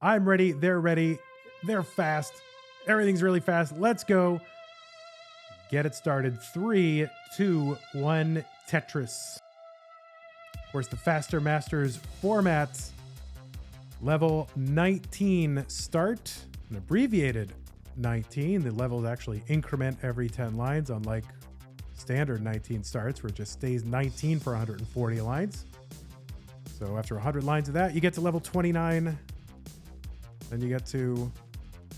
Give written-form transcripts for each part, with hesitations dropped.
I'm ready. They're ready. They're fast. Everything's really fast. Let's go. Get it started. 3, 2, 1, Tetris. Of course, the Faster Masters format. Level 19 start. An abbreviated 19. The levels actually increment every 10 lines, unlike standard 19 starts, where it just stays 19 for 140 lines. So after 100 lines of that, you get to level 29. Then you get to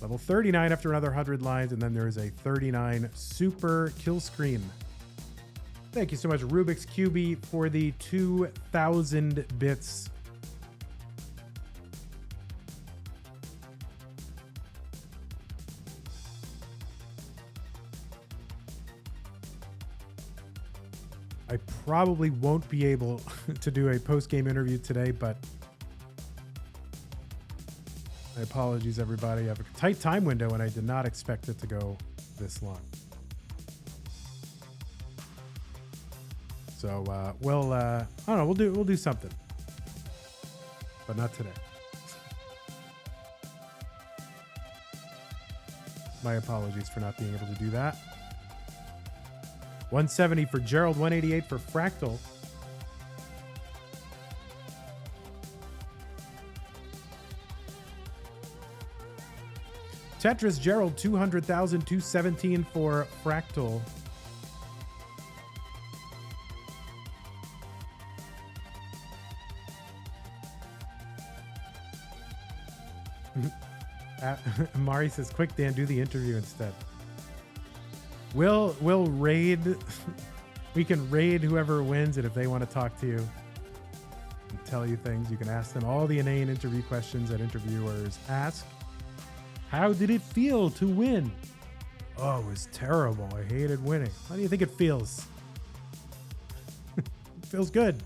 level 39 after another 100 lines, and then there's a 39 super kill screen. Thank you so much, Rubik's QB, for the 2,000 bits. I probably won't be able to do a post-game interview today, but my apologies, everybody. I have a tight time window, and I did not expect it to go this long. So we'll I don't know. We'll do something, but not today. My apologies for not being able to do that. 170 for Gerald, 188 for Fractal. Tetris Gerald, 200,000, 217 for Fractal. Mari says, quick, Dan, do the interview instead. We'll raid. We can raid whoever wins, and if they want to talk to you and tell you things, you can ask them all the inane interview questions that interviewers ask. How did it feel to win? Oh, it was terrible. I hated winning. How do you think it feels? It feels good.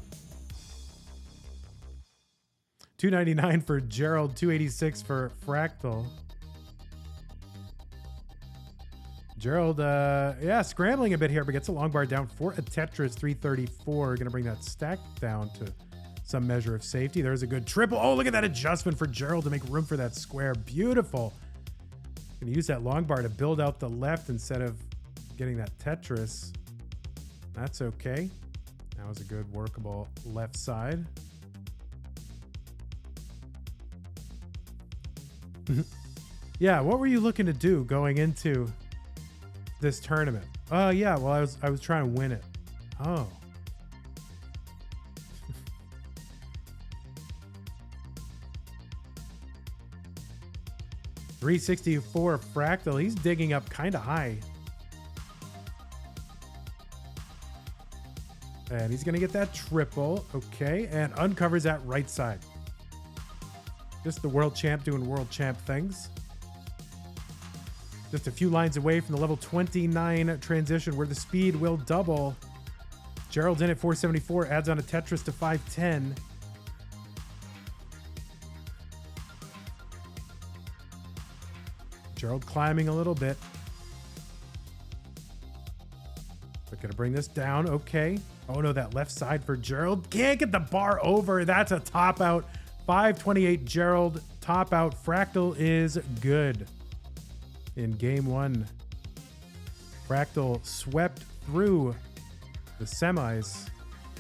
299 for Gerald, 286 for Fractal. Gerald, scrambling a bit here, but gets a long bar down for a Tetris, 334. Going to bring that stack down to some measure of safety. There's a good triple. Oh, look at that adjustment for Gerald to make room for that square. Beautiful. Going to use that long bar to build out the left instead of getting that Tetris. That's okay. That was a good workable left side. Yeah, what were you looking to do going into this tournament? Oh yeah, well I was trying to win it. Oh. $364 Fractal. He's digging up kind of high. And he's going to get that triple. Okay, and uncovers that right side. Just the world champ doing world champ things. Just a few lines away from the level 29 transition where the speed will double. Gerald's in at 474, adds on a Tetris to 510. Gerald climbing a little bit. But gonna bring this down, okay. Oh no, that left side for Gerald. Can't get the bar over, that's a top out. 528 Gerald, top out. Fractal is good. In game one, Fractal swept through the semis.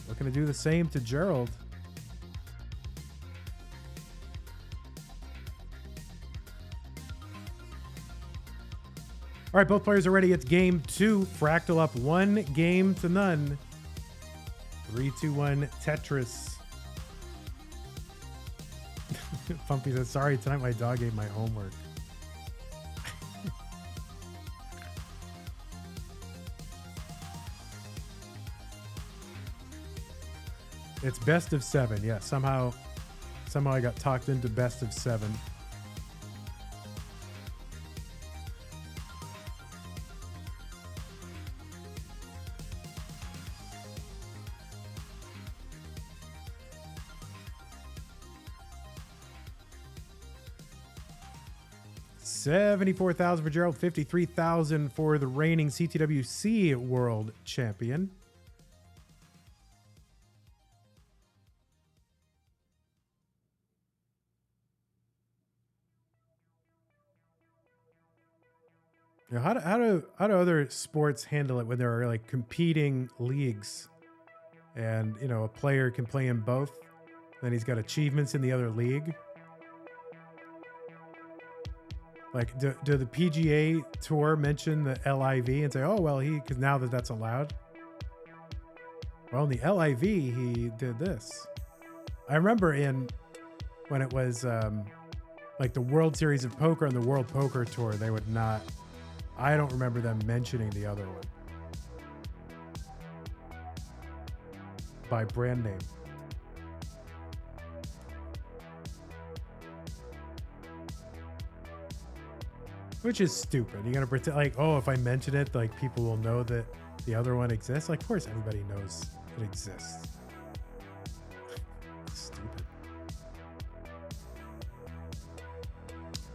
Looking to do the same to Gerald. All right, both players are ready. It's game two. Fractal up 1-0. 3-2-1 Tetris. Pumpy says, sorry, tonight my dog ate my homework. It's best of 7. Yeah, somehow I got talked into best of 7. $74,000 for Gerald, $53,000 for the reigning CTWC World Champion. You know, how do other sports handle it when there are like competing leagues, and you know a player can play in both, then he's got achievements in the other league? Like, do the PGA Tour mention the LIV and say, oh well, because now that's allowed? Well, in the LIV he did this. I remember when it was like the World Series of Poker and the World Poker Tour, they would not. I don't remember them mentioning the other one by brand name. Which is stupid. You're gonna pretend like, oh, if I mention it, like people will know that the other one exists. Like, of course, everybody knows it exists. Stupid.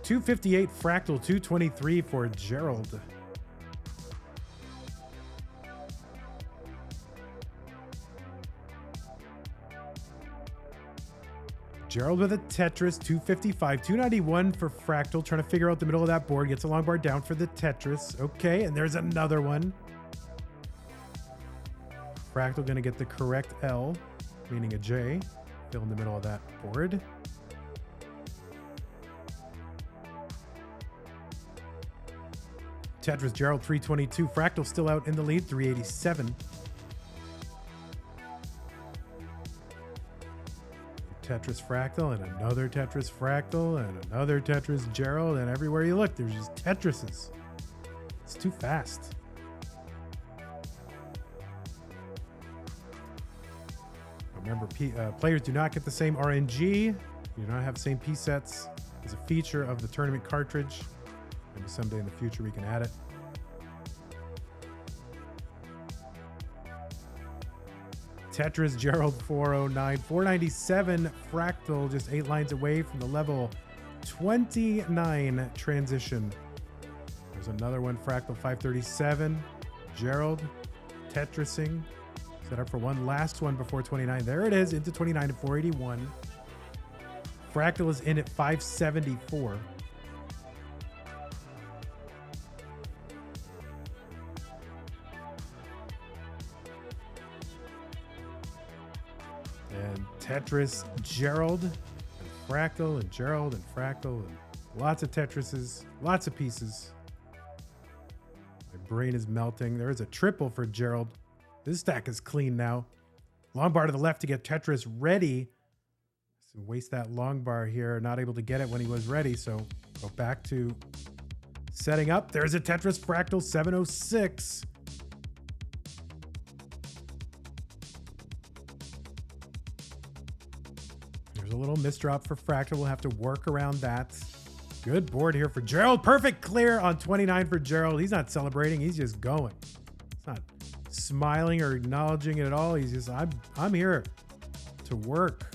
258 Fractal, 223 for Gerald. Gerald with a Tetris, 255, 291 for Fractal, trying to figure out the middle of that board. Gets a long bar down for the Tetris. Okay, and there's another one. Fractal gonna get the correct L, meaning a J, fill in the middle of that board. Tetris Gerald, 322. Fractal still out in the lead, 387. Tetris Fractal and another Tetris Fractal and another Tetris Gerald, and everywhere you look, there's just Tetrises. It's too fast. Remember, players do not get the same RNG. You do not have the same P sets. It's a feature of the tournament cartridge. Maybe someday in the future we can add it. Tetris Gerald 409, 497 Fractal, just 8 lines away from the level 29 transition. There's another one, Fractal 537. Gerald Tetrising. Set up for one last one before 29. There it is, into 29 to 481. Fractal is in at 574. And Tetris Gerald and Fractal and Gerald and Fractal and lots of Tetrises, lots of pieces. My brain is melting. There is a triple for Gerald. This stack is clean now. Long bar to the left to get Tetris ready. So waste that long bar here. Not able to get it when he was ready. So go back to setting up. There's a Tetris Fractal 706. There's a little misdrop for Fractal. We'll have to work around that. Good board here for Gerald. Perfect clear on 29 for Gerald. He's not celebrating. He's just going. He's not smiling or acknowledging it at all. He's just, I'm here to work.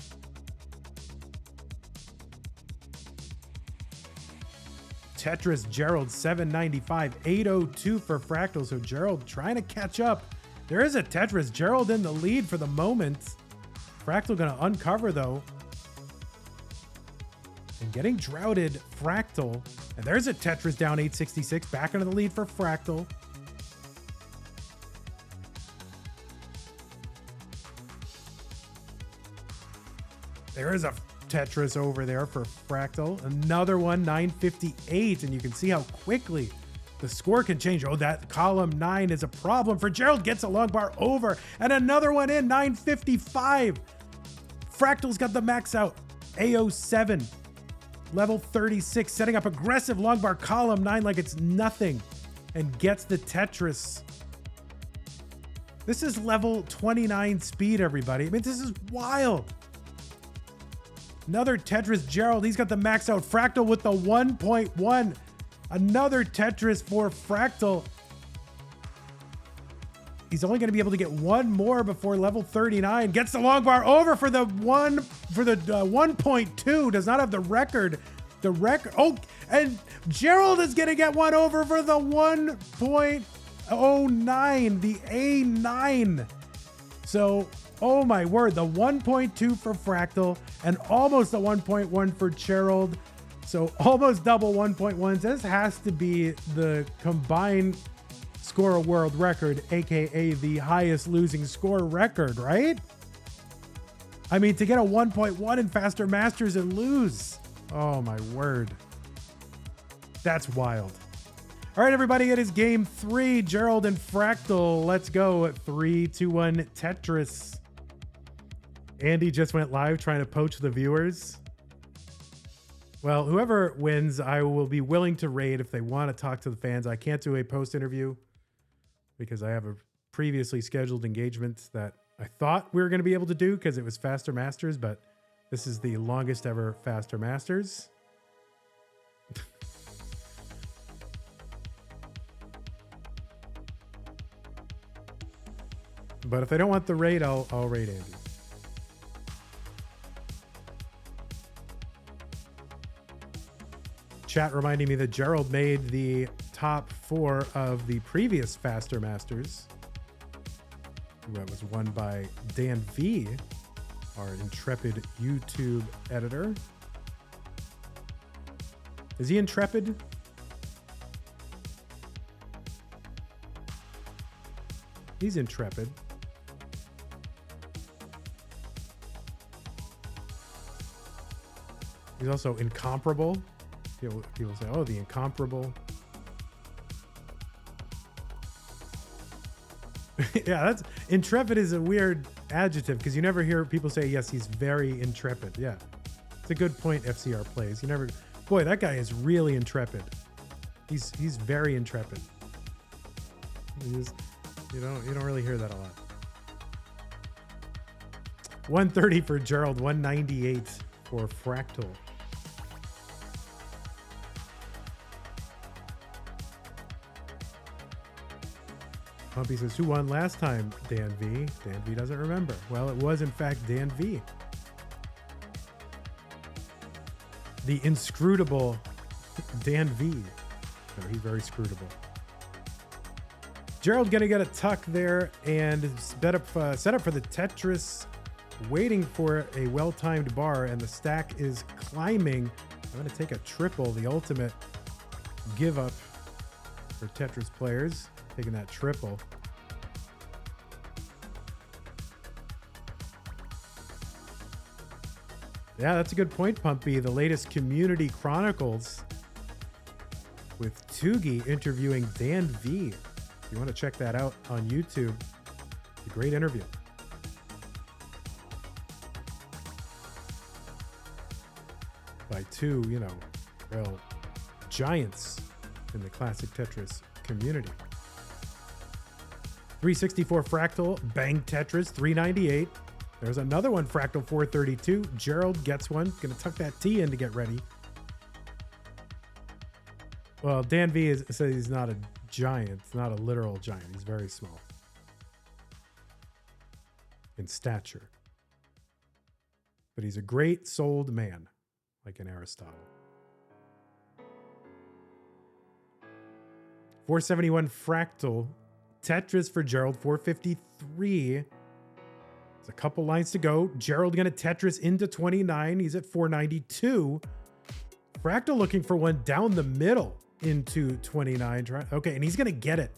Tetris Gerald 795, 802 for Fractal. So Gerald trying to catch up. There is a Tetris Gerald in the lead for the moment. Fractal gonna uncover though. And getting droughted Fractal. And there's a Tetris down 866, back into the lead for Fractal. There is a Tetris over there for Fractal. Another one, 958, and you can see how quickly the score can change. Oh, that column 9 is a problem for Gerald. Gets a long bar over, and another one in, 955. Fractal's got the max out, A07, level 36, setting up aggressive long bar column 9 like it's nothing, and gets the Tetris. This is level 29 speed, everybody. I mean, this is wild. Another Tetris Gerald. He's got the max out. Fractal with the 1.1. Another Tetris for Fractal. He's only going to be able to get one more before level 39. Gets the long bar over for the 1.2. Does not have the record. The record. Oh, and Gerald is going to get one over for the 1.09. The A9. So, oh my word, the 1.2 for Fractal and almost the 1.1 for Gerald. So almost double 1.1s. This has to be the combined score world record, aka the highest losing score record, right? I mean, to get a 1.1 in Faster Masters and lose. Oh my word. That's wild. All right, everybody, it is game 3, Gerald and Fractal. Let's go. 3, 2, 1, Tetris. Andy just went live trying to poach the viewers. Well, whoever wins, I will be willing to raid if they want to talk to the fans. I can't do a post interview because I have a previously scheduled engagement that I thought we were going to be able to do because it was Faster Masters, but this is the longest ever Faster Masters. But if they don't want the raid, I'll raid Andy. Chat reminding me that Gerald made the top 4 of the previous Faster Masters. That was won by Dan V, our intrepid YouTube editor. Is he intrepid? He's intrepid. He's also incomparable. People say, oh, the incomparable. Yeah, that's intrepid is a weird adjective because you never hear people say, yes, he's very intrepid. Yeah, it's a good point. FCR plays. You never, boy, that guy is really intrepid. He's very intrepid. You don't really hear that a lot. 130 for Gerald, 198 for Fractal. Pumpy says, who won last time? Dan V. Dan V doesn't remember. Well, it was, in fact, Dan V. The inscrutable Dan V. No, he's very scrutable. Gerald going to get a tuck there and set up for the Tetris, waiting for a well-timed bar, and the stack is climbing. I'm going to take a triple, the ultimate give up for Tetris players. Taking that triple. Yeah, that's a good point, Pumpy. The latest Community Chronicles with Tugi interviewing Dan V. If you want to check that out on YouTube, it's a great interview. By two, real giants in the classic Tetris community. 364 Fractal, Bang Tetris, 398. There's another one, Fractal 432. Gerald gets one. Gonna tuck that T in to get ready. Well, Dan V says he's not a giant, not a literal giant. He's very small in stature. But he's a great souled man, like in Aristotle. 471 Fractal. Tetris for Gerald, 453. There's a couple lines to go. Gerald gonna Tetris into 29. He's at 492. Fractal looking for one down the middle into 29. Okay, and he's gonna get it.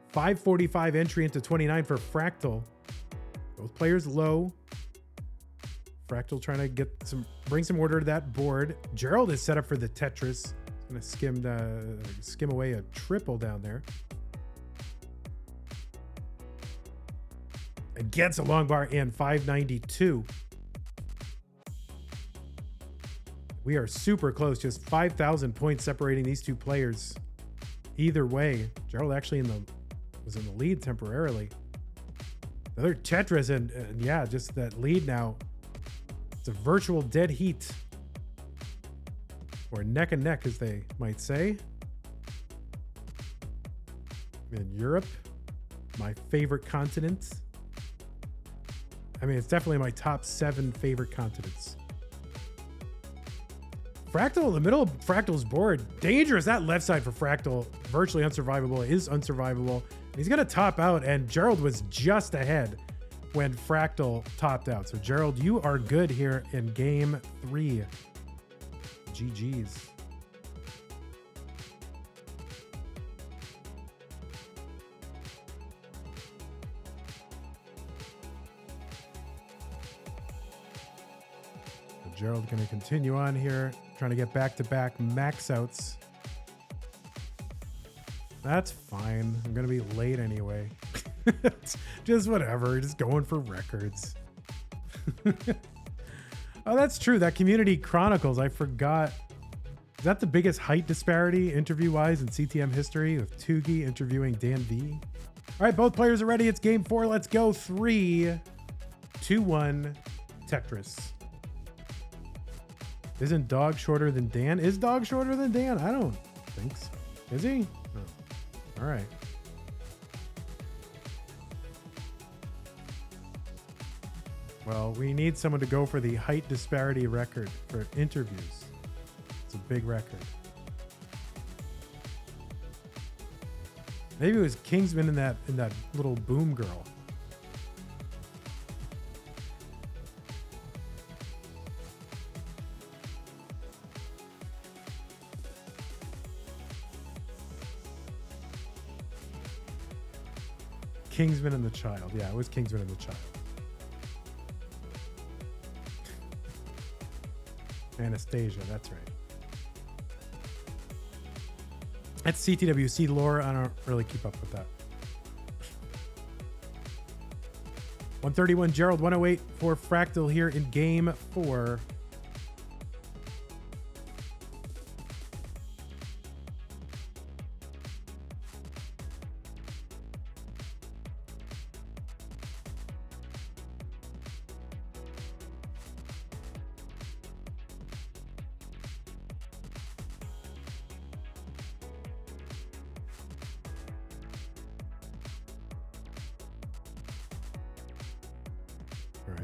545 entry into 29 for Fractal. Both players low. Fractal trying to bring some order to that board. Gerald is set up for the Tetris. Gonna skim away a triple down there. And gets a long bar in 592. We are super close, just 5,000 points separating these two players. Either way, Gerald actually was in the lead temporarily. Another Tetris, and yeah, just that lead now. It's a virtual dead heat. Or neck and neck, as they might say. In Europe, my favorite continent. I mean, it's definitely my top 7 favorite continents. Fractal in the middle of Fractal's board. Dangerous. That left side for Fractal. Virtually unsurvivable. Is unsurvivable. He's going to top out, and Gerald was just ahead when Fractal topped out. So, Gerald, you are good here in game 3. GG's. So Gerald going to continue on here, trying to get back-to-back max outs. That's fine. I'm going to be late anyway. Just whatever. Just going for records. Oh, that's true. That Community Chronicles, I forgot. Is that the biggest height disparity interview-wise in CTM history, with Tugi interviewing Dan V? All right, both players are ready. It's game 4. Let's go. 3, 2, 1, Tetris. Isn't Dog shorter than Dan? Is Dog shorter than Dan? I don't think so. Is he? Oh. All right. Well, we need someone to go for the height disparity record for interviews. It's a big record. Maybe it was Kingsman in that little boom girl. Kingsman and the Child. Yeah, it was Kingsman and the Child. Anastasia, that's right. That's CTWC lore. I don't really keep up with that. 131 Gerald, 108 for Fractal here in game 4.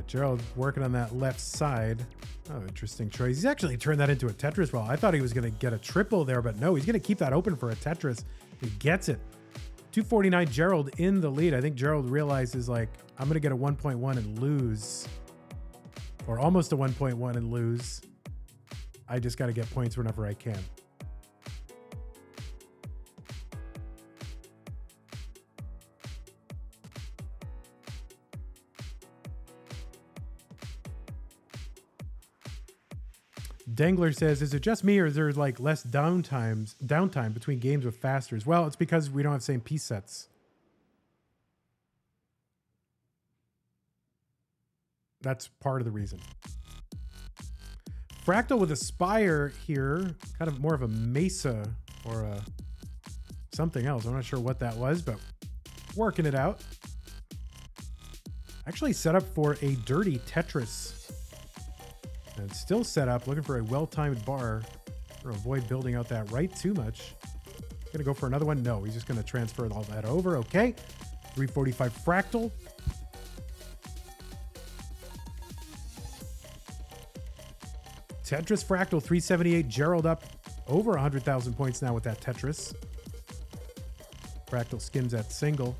Gerald working on that left side. Oh, interesting choice. He's actually turned that into a Tetris ball. I thought he was going to get a triple there, but no, he's going to keep that open for a Tetris. He gets it. 249 Gerald in the lead. I think Gerald realizes, like, I'm going to get a 1.1 and lose. Or almost a 1.1 and lose. I just got to get points whenever I can. Dangler says, is it just me or is there like less downtime between games with fasters? Well, it's because we don't have the same piece sets. That's part of the reason. Fractal with a Spire here, kind of more of a Mesa or a something else. I'm not sure what that was, but working it out. Actually set up for a dirty Tetris. And still set up, looking for a well-timed bar to avoid building out that right too much. He's going to go for another one. No, he's just going to transfer all that over. Okay. 345 Fractal. Tetris Fractal, 378. Gerald up over 100,000 points now with that Tetris. Fractal skims that single.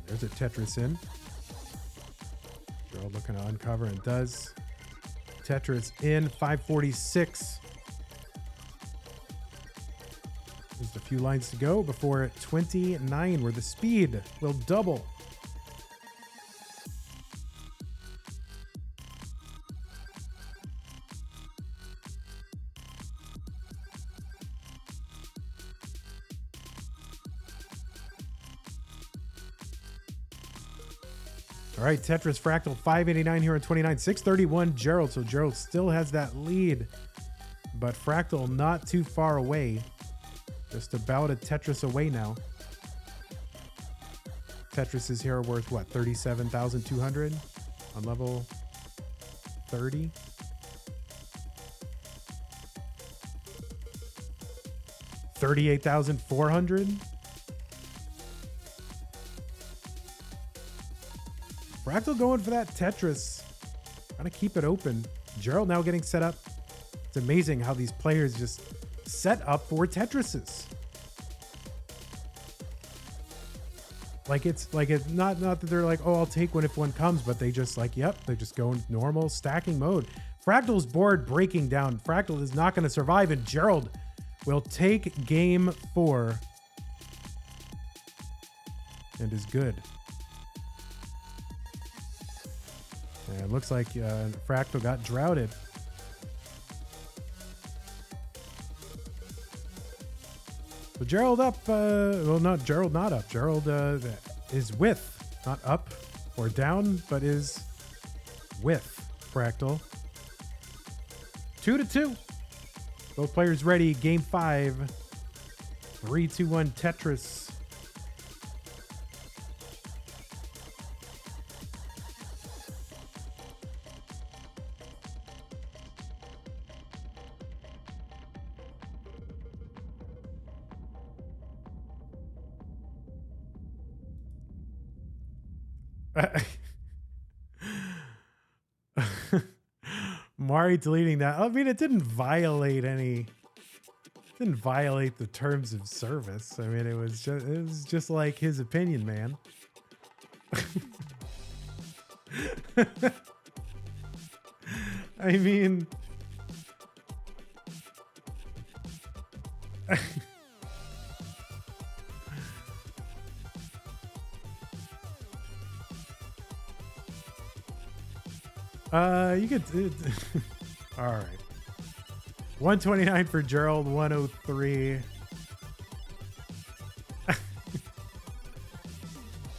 There's a Tetris in. Gerald looking to uncover and does. Tetris in 546. Just a few lines to go before 29, where the speed will double. All right, Tetris Fractal 589 here on 29, 631 Gerald. So Gerald still has that lead, but Fractal not too far away. Just about a Tetris away now. Tetris is here worth what, 37,200 on level 30. $38,400. Fractal going for that Tetris. Gotta keep it open. Gerald now getting set up. It's amazing how these players just set up for Tetrises. Like it's not that they're like, oh, I'll take one if one comes, but they just like, yep, they just go in normal stacking mode. Fractal's board breaking down. Fractal is not going to survive, and Gerald will take game 4 and is good. And it looks like Fractal got droughted. So Gerald up, well, not Gerald, not up. Gerald is with, not up or down, but is with Fractal. 2-2. Both players ready. Game 5. 3, 2, 1 Tetris. Mari deleting that. I mean, it didn't violate the terms of service. I mean, it was just like his opinion, man. I mean, you could. All right. 129 for Gerald. 103.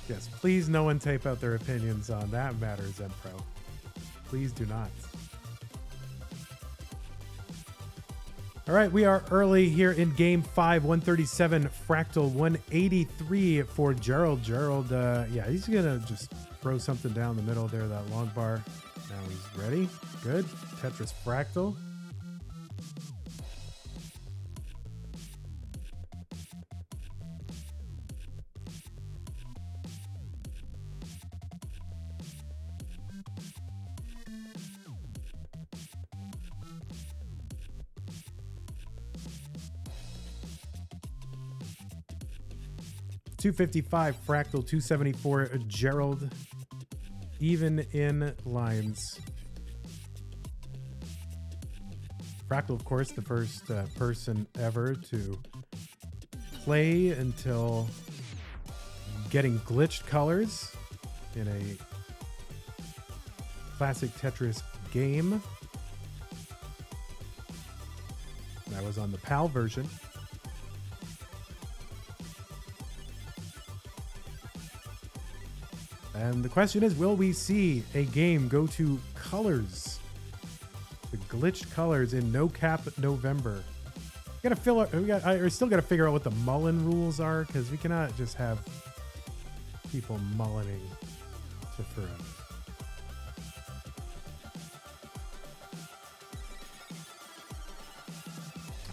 Yes, please, no one tape out their opinions on that matter, Zenpro. Please do not. All right, we are early here in game 5. 137 Fractal. 183 for Gerald. Gerald, yeah, he's gonna just throw something down the middle there, that long bar. Now he's ready. Good. Tetris Fractal. $255 Fractal, 274 Gerald. Even in lines. Fractal, of course, the first person ever to play until getting glitched colors in a classic Tetris game. That was on the PAL version. And the question is, will we see a game go to colors? The glitched colors in No Cap November. We still gotta figure out what the mullen rules are, because we cannot just have people mullening to forever.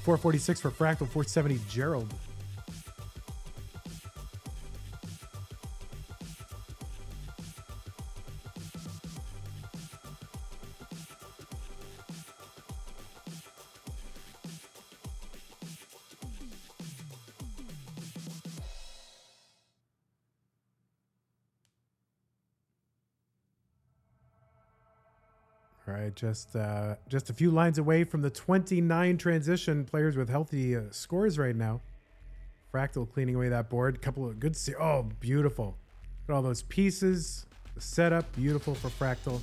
$446 for Fractal, $470 Gerald. All right, just a few lines away from the 29 transition. Players with healthy scores right now. Fractal cleaning away that board. Couple of good... Oh, beautiful. Look at all those pieces. The setup, beautiful for Fractal.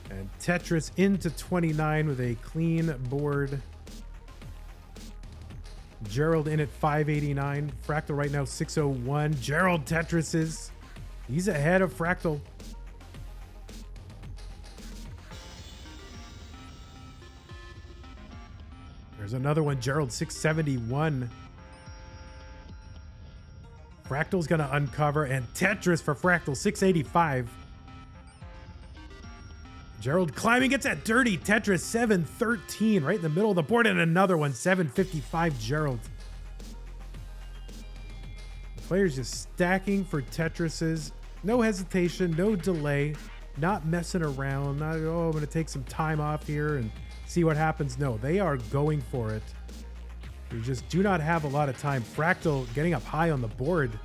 And Tetris into 29 with a clean board. Gerald in at 589. Fractal right now 601. Gerald Tetrises. He's ahead of Fractal. There's another one, Gerald 671. Fractal's gonna uncover, and Tetris for Fractal 685. Gerald climbing, gets that dirty Tetris 713 right in the middle of the board, and another one 755 Gerald. The players just stacking for Tetrises. No hesitation, no delay, not messing around, not, oh, I'm gonna take some time off here and see what happens. No, they are going for it. You just do not have a lot of time. Fractal getting up high on the board.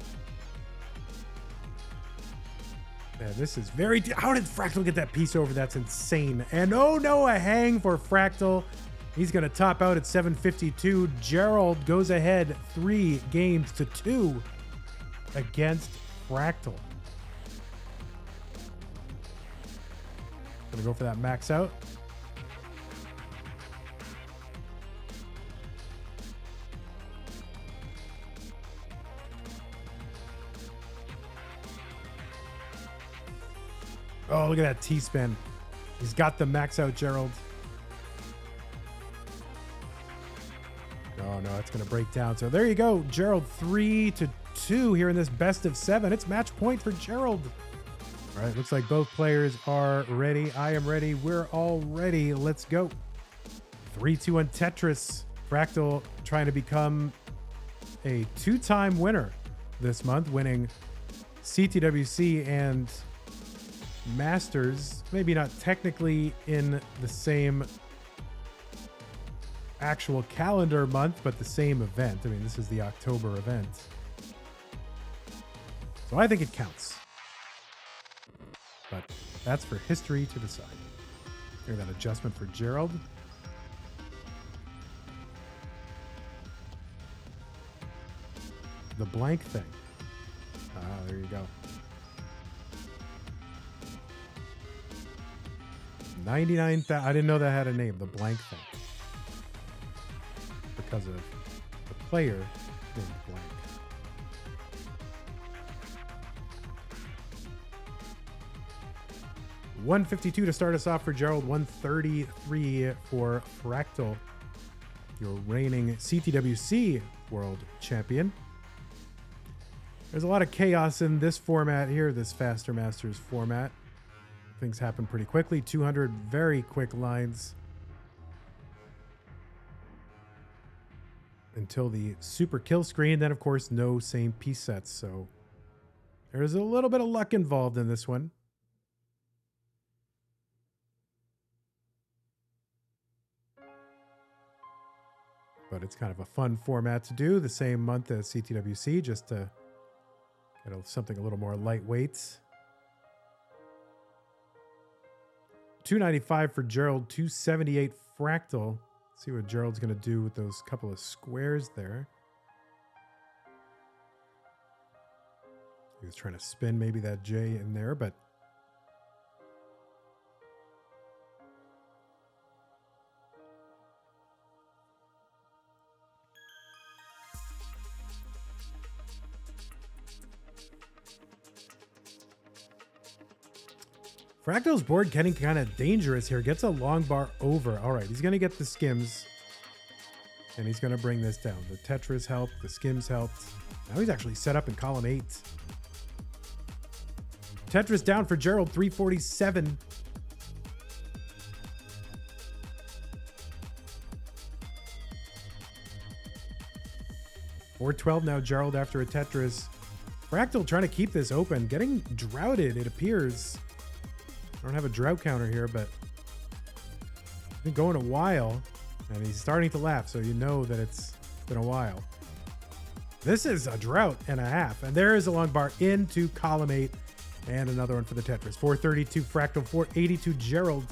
Yeah, this is very... How did Fractal get that piece over? That's insane. And oh no, a hang for Fractal. He's going to top out at 752. Gerald goes ahead 3-2 against Fractal. Gonna go for that max out. Oh, look at that T-spin. He's got the max out, Gerald. Oh no, it's gonna break down. So there you go, Gerald 3-2 here in this best of 7. It's match point for Gerald. All right, looks like both players are ready. I am ready. We're all ready. Let's go. 3-2 on Tetris. Fractal trying to become a 2-time winner this month, winning CTWC and Masters. Maybe not technically in the same actual calendar month, but the same event. I mean, this is the October event. So I think it counts. But that's for history to decide. Hear that adjustment for Gerald. The blank thing. Ah, there you go. 99,000. I didn't know that had a name. The blank thing. Because of the player named blank. $152 to start us off for Gerald. $133 for Fractal, your reigning CTWC world champion. There's a lot of chaos in this format here, this Faster Masters format. Things happen pretty quickly. 200 very quick lines until the super kill screen. Then, of course, no same piece sets. So there's a little bit of luck involved in this one. But it's kind of a fun format to do. The same month as CTWC, just to get something a little more lightweight. $295 for Gerald, $278 Fractal. Let's see what Gerald's going to do with those couple of squares there. He was trying to spin maybe that J in there, but Fractal's board getting kind of dangerous here. Gets a long bar over. All right, he's going to get the skims. And he's going to bring this down. The Tetris helped. The skims helped. Now he's actually set up in column 8. Tetris down for Gerald, 347. $412 now, Gerald after a Tetris. Fractal trying to keep this open. Getting droughted, it appears. I don't have a drought counter here, but it's been going a while, and he's starting to laugh, so you know that it's been a while. This is a drought and a half, and there is a long bar into column 8, and another one for the Tetris. 432 Fractal, 482 Gerald.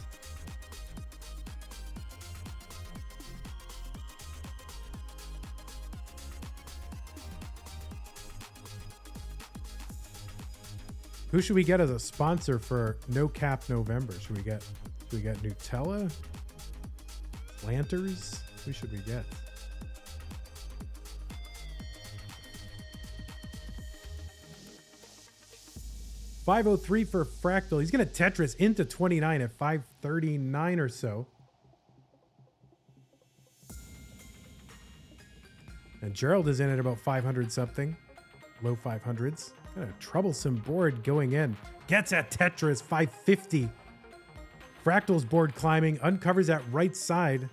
Who should we get as a sponsor for No Cap November? Should we get Nutella? Planters? Who should we get? $503 for Fractal. He's going to Tetris into 29 at 539 or so. And Gerald is in at about 500 something. Low 500s. Kind of troublesome board going in. Gets at Tetris, 550. Fractal's board climbing, uncovers that right side.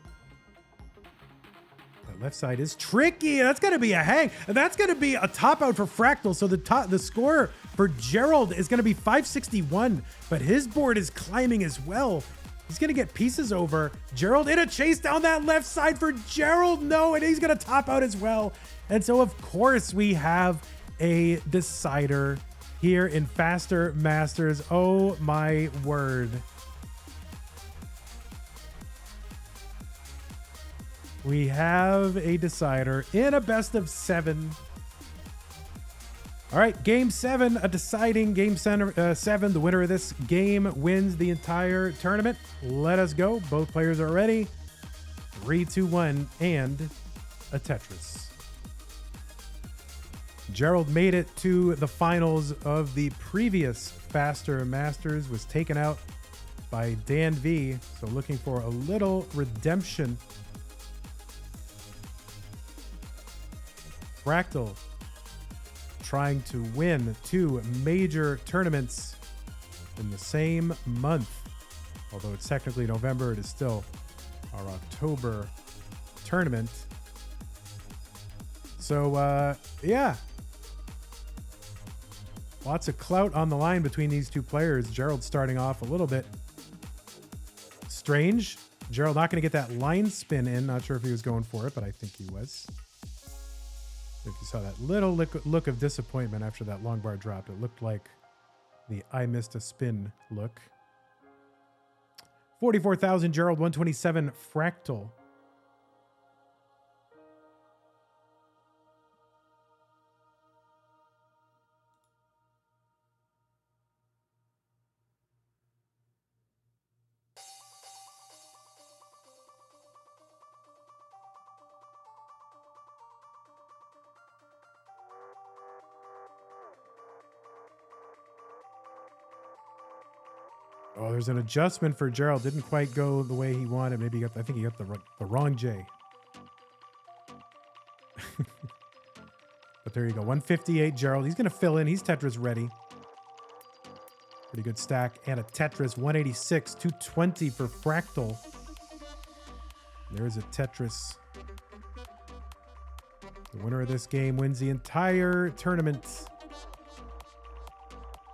That left side is tricky. That's going to be a hang. And that's going to be a top out for Fractal. So the score for Gerald is going to be 561. But his board is climbing as well. He's going to get pieces over. Gerald in a chase down that left side for Gerald. No, and he's going to top out as well. And so, of course, we have a decider here in Faster Masters. Oh my word. We have a decider in a best of 7. All right, game 7, a deciding game 7. The winner of this game wins the entire tournament. Let us go. Both players are ready. 3, 2, 1, and a Tetris. Gerald made it to the finals of the previous Faster Masters, was taken out by Dan V. So looking for a little redemption. Fractal trying to win 2 major tournaments in the same month. Although it's technically November, it is still our October tournament. So, yeah. Lots of clout on the line between these two players. Gerald starting off a little bit strange. Gerald not going to get that line spin in. Not sure if he was going for it, but I think he was. If you saw that little look of disappointment after that long bar dropped, it looked like the I missed a spin look. 44,000 Gerald, 127 Fractal. Oh, there's an adjustment for Gerald. Didn't quite go the way he wanted. Maybe I think he got the wrong J. But there you go. 158 Gerald. He's going to fill in. He's Tetris ready. Pretty good stack. And a Tetris. 186. 220 for Fractal. There's a Tetris. The winner of this game wins the entire tournament.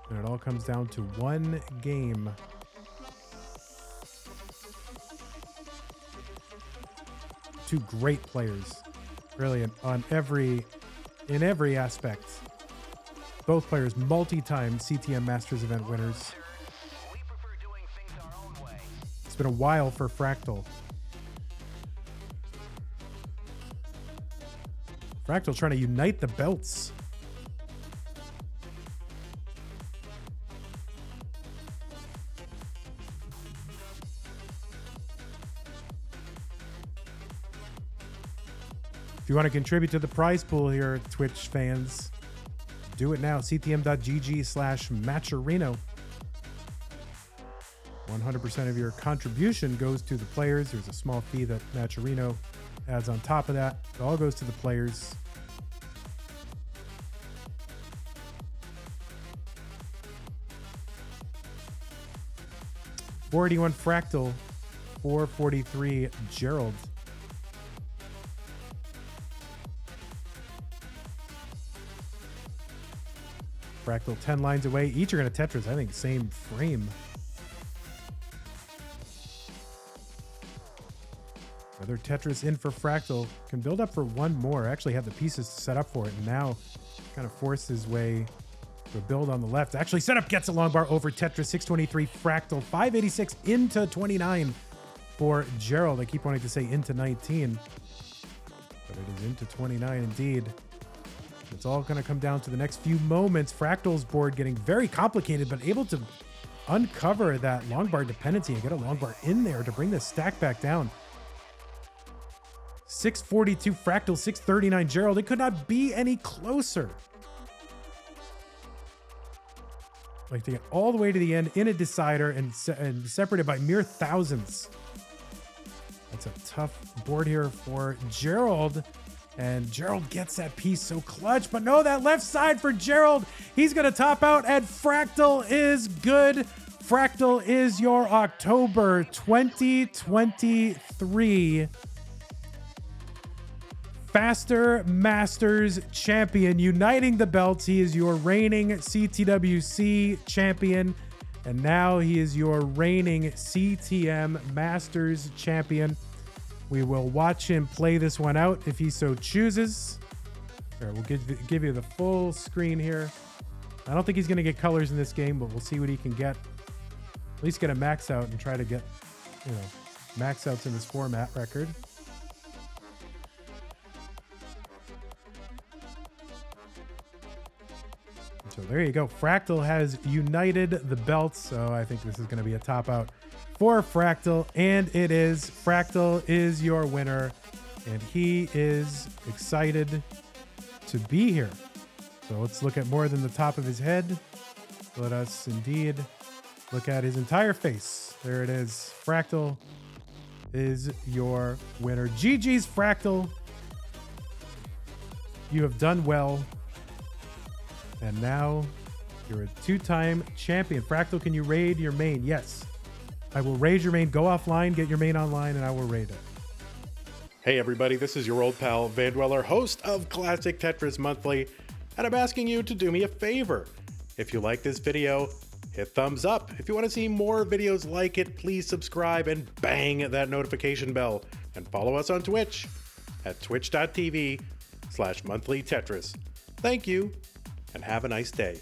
And it all comes down to one game. Two great players, really, in every aspect. Both players multi-time CTM Masters event winners. It's been a while for Fractal. Fractal trying to unite the belts. If you want to contribute to the prize pool here, Twitch fans, do it now. ctm.gg/Matcherino. 100% of your contribution goes to the players. There's a small fee that Matcherino adds on top of that. It all goes to the players. $481 Fractal, 443 Gerald. Fractal 10 lines away. Each are going to Tetris, I think, same frame. Another Tetris in for Fractal. Can build up for one more. Actually have the pieces set up for it. And now kind of force his way to a build on the left. Actually set up, gets a long bar over Tetris. 623 Fractal. 586 into 29 for Gerald. I keep wanting to say into 19. But it is into 29 indeed. It's all going to come down to the next few moments. Fractal's board getting very complicated, but able to uncover that long bar dependency and get a long bar in there to bring this stack back down. 642 Fractal, 639 Gerald. It could not be any closer. Like to get all the way to the end in a decider and separated by mere thousands. That's a tough board here for Gerald. And Gerald gets that piece so clutch, but no, that left side for Gerald. He's going to top out, and Fractal is good. Fractal is your October 2023 Faster Masters champion, uniting the belts. He is your reigning CTWC champion, and now he is your reigning CTM Masters champion. We will watch him play this one out if he so chooses. All right, we'll give you the full screen here. I don't think he's going to get colors in this game, but we'll see what he can get. At least get a max out and try to get, you know, max outs in this format record. So there you go. Fractal has united the belts. So I think this is going to be a top out for Fractal. And it is. Fractal is your winner. And he is excited to be here. So let's look at more than the top of his head. Let us indeed look at his entire face. There it is. Fractal is your winner. GG's, Fractal. You have done well. And now you're a two-time champion. Fractal, can you raid your main? Yes. I will raid your main. Go offline, get your main online, and I will raid it. Hey everybody, this is your old pal Vandweller, host of Classic Tetris Monthly, and I'm asking you to do me a favor. If you like this video, hit thumbs up. If you want to see more videos like it, please subscribe and bang that notification bell. And follow us on Twitch at twitch.tv/monthlytetris. Thank you, and have a nice day.